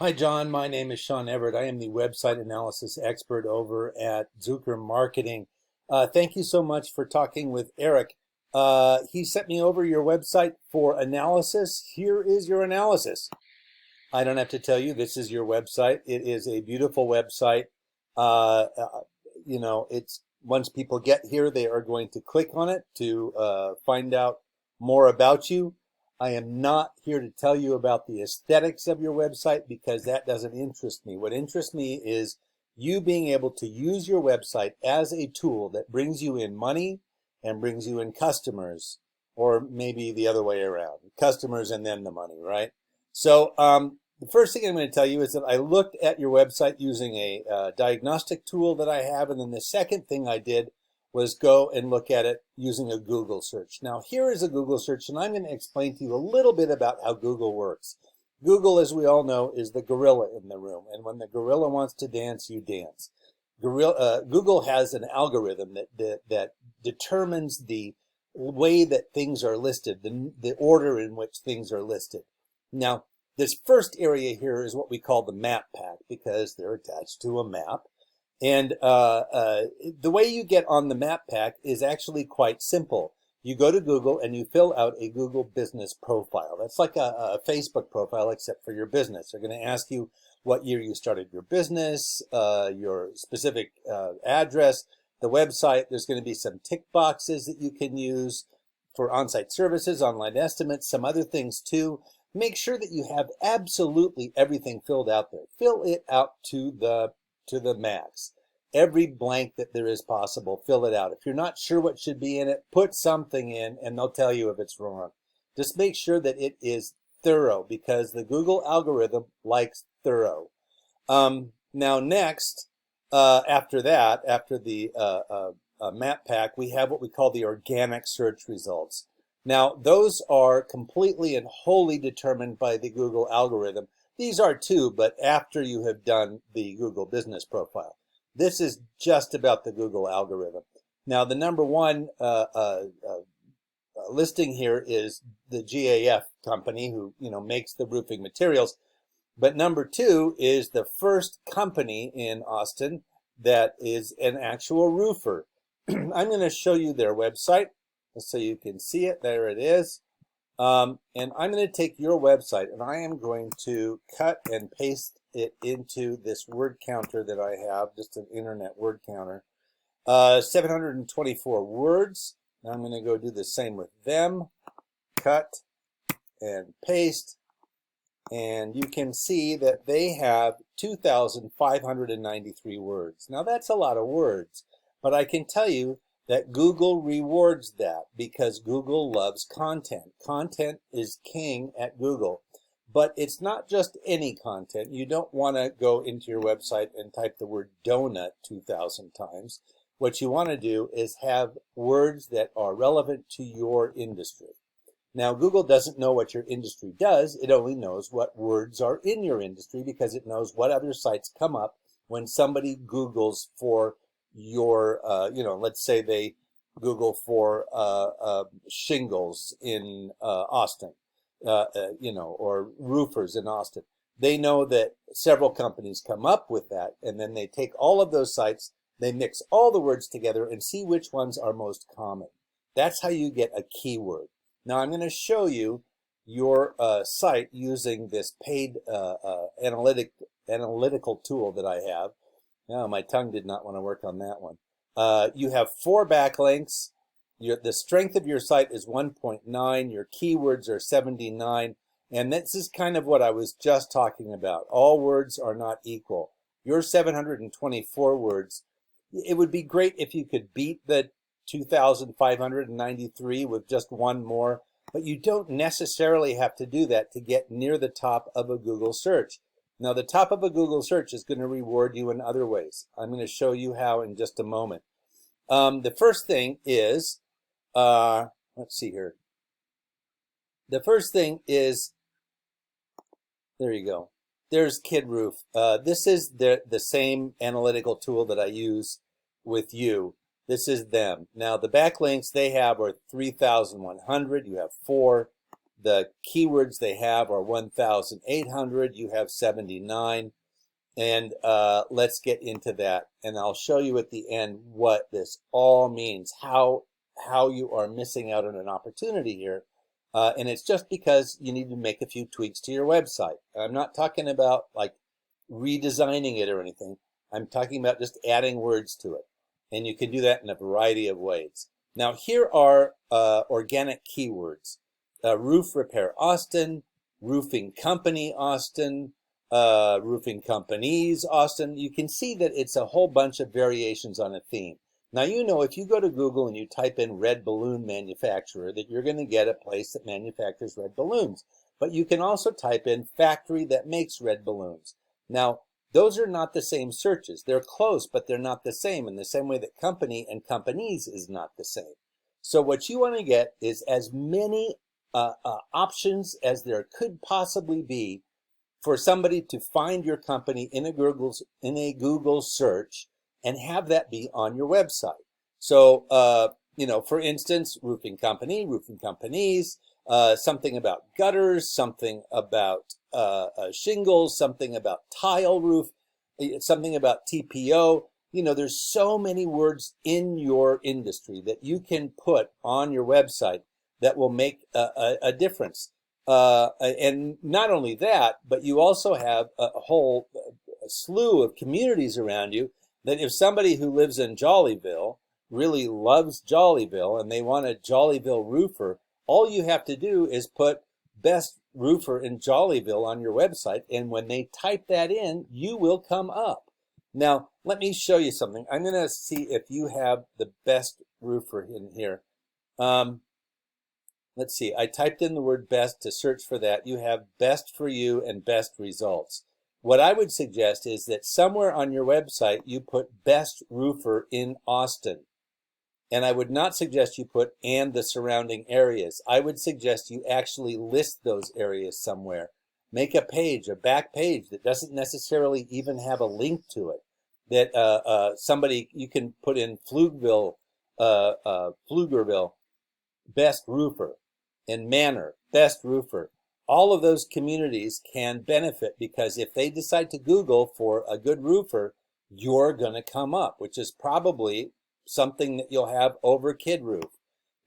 Hi, John. My name is Sean Everett. I am the website analysis expert over at Zucker Marketing. Thank you so much for talking with Eric. He sent me over your website for analysis. Here is your analysis. I don't have to tell you, this is your website. It is a beautiful website. Uh, uh, it's once people get here, they are going to click on it to find out more about you. I am not here to tell you about the aesthetics of your website because that doesn't interest me. What interests me is you being able to use your website as a tool that brings you in money and brings you in customers, or maybe the other way around, customers and then the money, right? So the first thing I'm going to tell you is that I looked at your website using a diagnostic tool that I have, and then the second thing I did was go and look at it using a Google search. Now, here is a Google search, and I'm going to explain to you a little bit about how Google works. Google, as we all know, is the gorilla in the room, and when the gorilla wants to dance, you dance. Google has an algorithm that determines the way that things are listed, the order in which things are listed. Now, this first area here is what we call the map pack because they're attached to a map. And the way you get on the map pack is actually quite simple. You go to Google and you fill out a Google business profile. That's like a Facebook profile except for your business. They're going to ask you what year you started your business, your specific address, the website. There's going to be some tick boxes that you can use for on-site services, online estimates, some other things too. Make sure that you have absolutely everything filled out there. Fill it out to the max. Every blank that there is possible, fill it out. If you're not sure what should be in it, put something in and they'll tell you if it's wrong. Just make sure that it is thorough because the Google algorithm likes thorough. Now next, after that, after the map pack, we have what we call the organic search results. Now, those are completely and wholly determined by the Google algorithm. These are too, but after you have done the Google business profile. This is just about the Google algorithm. Now, the number one listing here is the GAF company who makes the roofing materials. But number two is the first company in Austin that is an actual roofer. I'm going to show you their website so you can see it. There it is. And I'm going to take your website and I am going to cut and paste it into this word counter that I have, just an internet word counter. 724 words. Now I'm going to go do the same with them. Cut and paste. And you can see that they have 2,593 words. Now that's a lot of words, but I can tell you that Google rewards that because Google loves content. Content is king at Google, but it's not just any content. You don't want to go into your website and type the word donut 2,000 times. What you want to do is have words that are relevant to your industry. Now, Google doesn't know what your industry does. It only knows what words are in your industry because it knows what other sites come up when somebody Googles for your, let's say they Google for shingles in Austin, or roofers in Austin. They know that several companies come up with that, and then they take all of those sites, they mix all the words together and see which ones are most common. That's how you get a keyword. Now I'm going to show you your site using this paid analytical tool that I have. No, my tongue did not want to work on that one. You have 4 backlinks. The strength of your site is 1.9. Your keywords are 79. And this is kind of what I was just talking about. All words are not equal. Your 724 words, it would be great if you could beat the 2,593 with just one more, but you don't necessarily have to do that to get near the top of a Google search. Now, the top of a Google search is going to reward you in other ways. I'm going to show you how in just a moment. The first thing is, let's see here. The first thing is, there you go. There's Kid Roof. This is the same analytical tool that I use with you. This is them. Now, the backlinks they have are 3,100. You have 4. The keywords they have are 1,800. You have 79. And let's get into that. And I'll show you at the end what this all means, how you are missing out on an opportunity here. And it's just because you need to make a few tweaks to your website. I'm not talking about like redesigning it or anything. I'm talking about just adding words to it. And you can do that in a variety of ways. Now, here are organic keywords. Roof repair Austin, roofing company Austin, roofing companies Austin. You can see that it's a whole bunch of variations on a theme. Now, you know, if you go to Google and you type in red balloon manufacturer, that you're going to get a place that manufactures red balloons. But you can also type in factory that makes red balloons. Now, those are not the same searches. They're close, but they're not the same, in the same way that company and companies is not the same. So what you want to get is as many options as there could possibly be for somebody to find your company in a Google search and have that be on your website. So, you know, for instance, roofing company, roofing companies, something about gutters, something about shingles, something about tile roof, something about TPO. You know, there's so many words in your industry that you can put on your website that will make a difference. And not only that, but you also have a whole slew of communities around you that if somebody who lives in Jollyville really loves Jollyville and they want a Jollyville roofer, all you have to do is put best roofer in Jollyville on your website, and when they type that in, you will come up. Now, let me show you something. I'm going to see if you have the best roofer in here. Let's see. I typed in the word best to search for that. You have best for you and best results. What I would suggest is that somewhere on your website, you put best roofer in Austin. And I would not suggest you put and the surrounding areas. I would suggest you actually list those areas somewhere. Make a page, a back page that doesn't necessarily even have a link to it. That somebody, you can put in Pflugerville, best roofer, and Manor, best roofer. All of those communities can benefit because if they decide to Google for a good roofer, you're going to come up, which is probably something that you'll have over Kid Roof.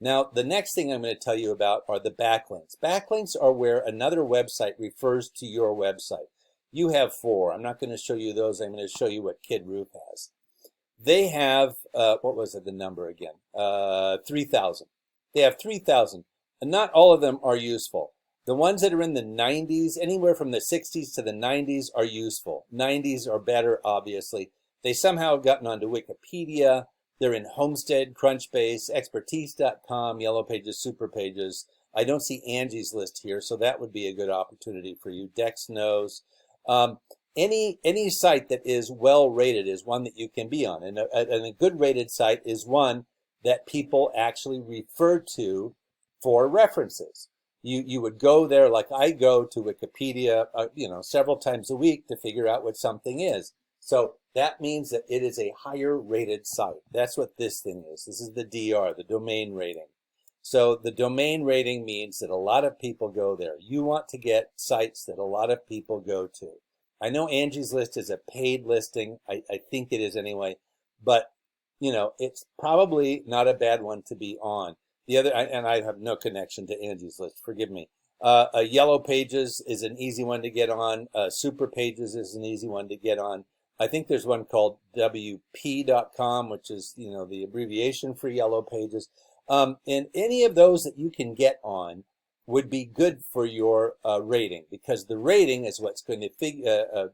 Now, the next thing I'm going to tell you about are the backlinks. Backlinks are where another website refers to your website. You have 4. I'm not going to show you those. I'm going to show you what Kid Roof has. They have, what was it, the number again? 3,000. They have 3,000. And not all of them are useful. The ones that are in the 90s, anywhere from the 60s to the 90s, are useful. 90s are better, obviously. They somehow have gotten onto Wikipedia. They're in Homestead, Crunchbase, Expertise.com, Yellow Pages, Super Pages. I don't see Angie's List here, so that would be a good opportunity for you. Dex knows. Any site that is well rated is one that you can be on. And a good rated site is one that people actually refer to for references. You would go there, like I go to Wikipedia, several times a week to figure out what something is. So that means that it is a higher rated site. That's what this thing is. This is the DR, the domain rating. So the domain rating means that a lot of people go there. You want to get sites that a lot of people go to. I know Angie's List is a paid listing. I think it is anyway. But, it's probably not a bad one to be on. The other, and I have no connection to Angie's List, forgive me. Yellow Pages is an easy one to get on. Super Pages is an easy one to get on. I think there's one called WP.com, which is, the abbreviation for Yellow Pages. And any of those that you can get on would be good for your rating, because the rating is what's going to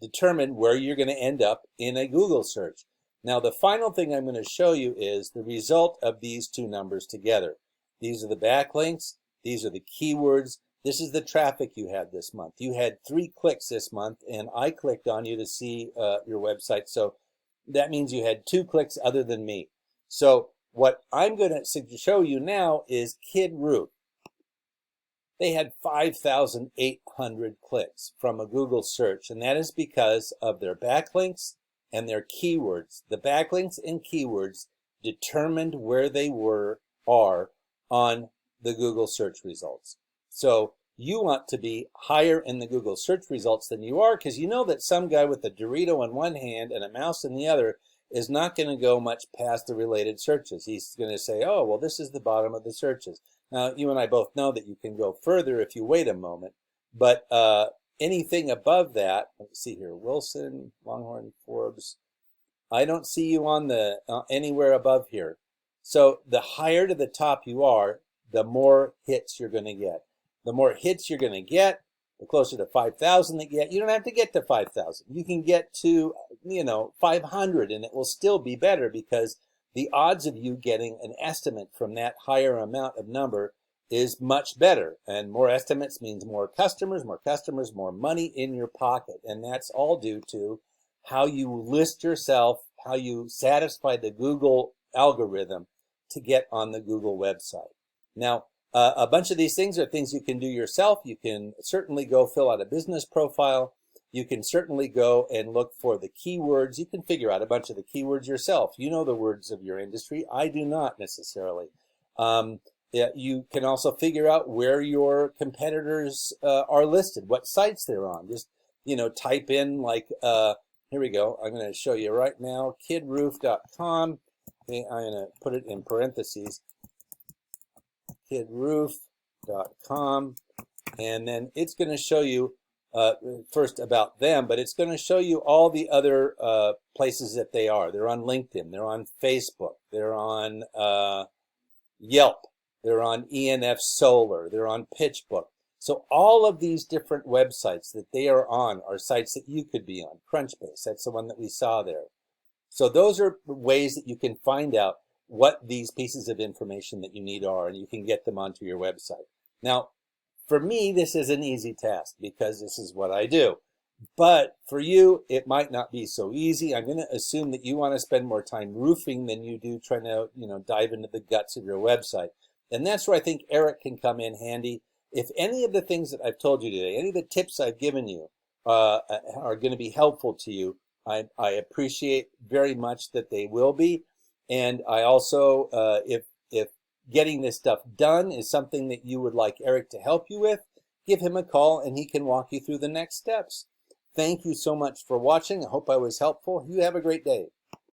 determine where you're going to end up in a Google search. Now, the final thing I'm going to show you is the result of these two numbers together. These are the backlinks. These are the keywords. This is the traffic you had this month. You had 3 clicks this month, and I clicked on you to see your website. So that means you had 2 clicks other than me. So what I'm going to show you now is Kid Roof. They had 5,800 clicks from a Google search, and that is because of their backlinks and their keywords. The backlinks and keywords determined where they are on the Google search results. So you want to be higher in the Google search results than you are, because you know that some guy with a Dorito in one hand and a mouse in the other is not going to go much past the related searches. He's going to say, oh, well, this is the bottom of the searches. Now, you and I both know that you can go further if you wait a moment, but anything above that, let's see here, Wilson, Longhorn, Forbes, I don't see you on the anywhere above here. So the higher to the top you are, the more hits you're going to get. The more hits you're going to get, the closer to 5,000 that you get. You don't have to get to 5,000. You can get to, 500, and it will still be better, because the odds of you getting an estimate from that higher amount of number is much better. And more estimates means more customers, more money in your pocket. And that's all due to how you list yourself, how you satisfy the Google algorithm to get on the Google website. Now, a bunch of these things are things you can do yourself. You can certainly go fill out a business profile. You can certainly go and look for the keywords. You can figure out a bunch of the keywords yourself. You know the words of your industry. I do not necessarily. You can also figure out where your competitors are listed, what sites they're on. Just, type in like, here we go. I'm going to show you right now, kidroof.com. Okay, I'm going to put it in parentheses. kidroof.com, and then it's going to show you first about them, but it's going to show you all the other places that they are. They're on LinkedIn, they're on Facebook, they're on Yelp, they're on ENF Solar, they're on PitchBook. So all of these different websites that they are on are sites that you could be on. Crunchbase, that's the one that we saw there. So those are ways that you can find out what these pieces of information that you need are, and you can get them onto your website. Now, for me, this is an easy task because this is what I do. But for you, it might not be so easy. I'm going to assume that you want to spend more time roofing than you do trying to, dive into the guts of your website. And that's where I think Eric can come in handy. If any of the things that I've told you today, any of the tips I've given you are going to be helpful to you, I appreciate very much that they will be. And I also, if getting this stuff done is something that you would like Eric to help you with, give him a call and he can walk you through the next steps. Thank you so much for watching. I hope I was helpful. You have a great day.